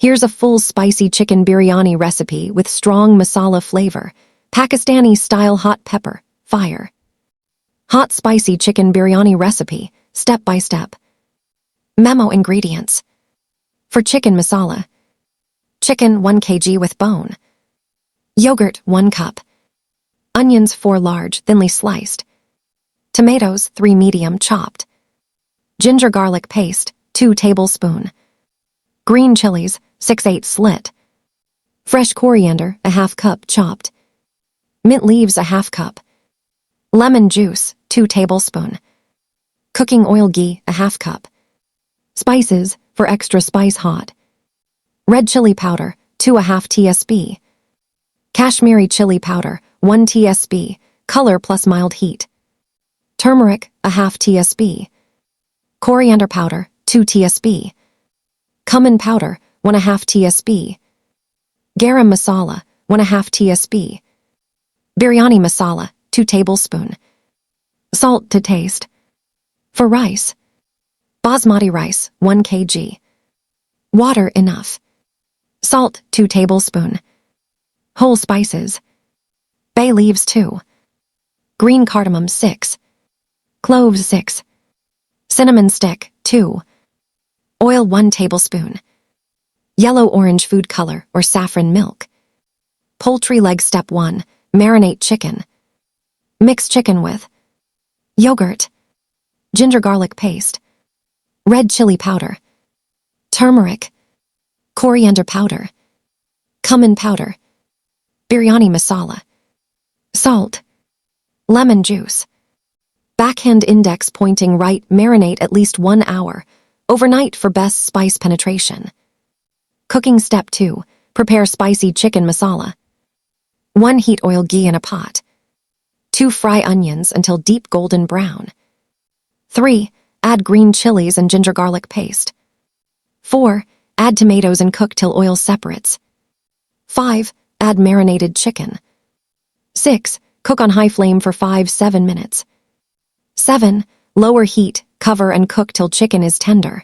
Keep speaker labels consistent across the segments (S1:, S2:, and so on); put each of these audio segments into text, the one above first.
S1: Here's a full spicy chicken biryani recipe with strong masala flavor. Pakistani-style hot pepper, fire. Hot spicy chicken biryani recipe, step by step. Memo ingredients. For chicken masala. Chicken 1 kg with bone. Yogurt 1 cup. Onions 4 large, thinly sliced. Tomatoes 3 medium chopped. Ginger garlic paste 2 tablespoons. Green chilies 6/8 slit. Fresh coriander a ½ cup chopped. Mint leaves a ½ cup. Lemon juice 2 tablespoons. Cooking oil ghee a ½ cup. Spices for extra spice hot. Red chili powder 2½ tsp. Kashmiri chili powder 1 tsp, color plus mild heat. Turmeric a ½ tsp. Coriander powder 2 tsp. Cumin powder 1½ tsp. Garam masala 1½ tsp. Biryani masala 2 tablespoons. Salt to taste. For rice. Basmati rice 1 kg. Water enough. Salt 2 tablespoons. Whole spices. Bay leaves 2. Green cardamom 6. Cloves 6. Cinnamon stick 2. Oil 1 tablespoon. Yellow-orange food color or saffron milk. Poultry leg step 1. Marinate chicken. Mix chicken with yogurt, ginger garlic paste, red chili powder, turmeric, coriander powder, cumin powder, biryani masala, salt, lemon juice. Backhand index pointing right, marinate at least 1 hour, overnight for best spice penetration. Cooking step 2, prepare spicy chicken masala. 1 heat oil ghee in a pot. 2 fry onions until deep golden brown. 3 add green chilies and ginger garlic paste. 4 add tomatoes and cook till oil separates. 5 add marinated chicken. 6 cook on high flame for 5-7 minutes. 7 lower heat, cover and cook till chicken is tender.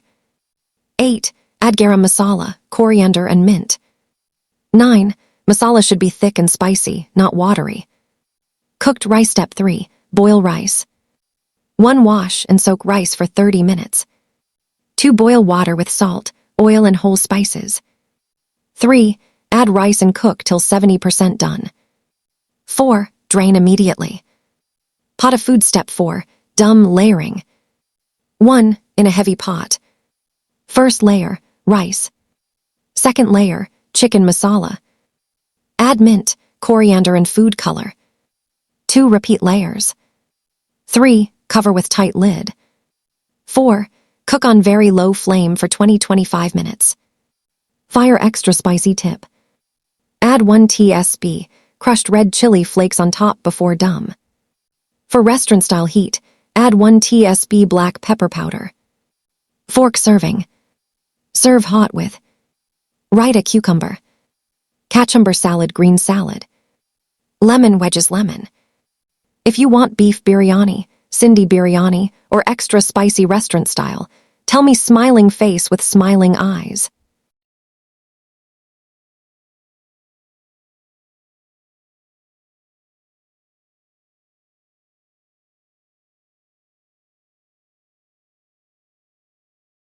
S1: 8 add garam masala, coriander and mint. 9 masala should be thick and spicy, not watery. Cooked rice step 3, boil rice. 1 wash and soak rice for 30 minutes. 2 boil water with salt, oil and whole spices. 3 add rice and cook till 70% done. 4 drain immediately. Pot of food step 4, dum layering. 1 in a heavy pot. First layer, rice. Second layer, chicken masala. Add mint, coriander and food color. 2 repeat layers. 3 cover with tight lid. 4 cook on very low flame for 20-25 minutes. Fire extra spicy tip. Add 1 tsp, crushed red chili flakes on top before dum. For restaurant-style heat, add 1 tsp black pepper powder. Fork serving. Serve hot with raita cucumber, cucumber salad green salad, lemon wedges lemon. If you want beef biryani, Sindhi biryani, or extra spicy restaurant style, tell me smiling face with smiling eyes.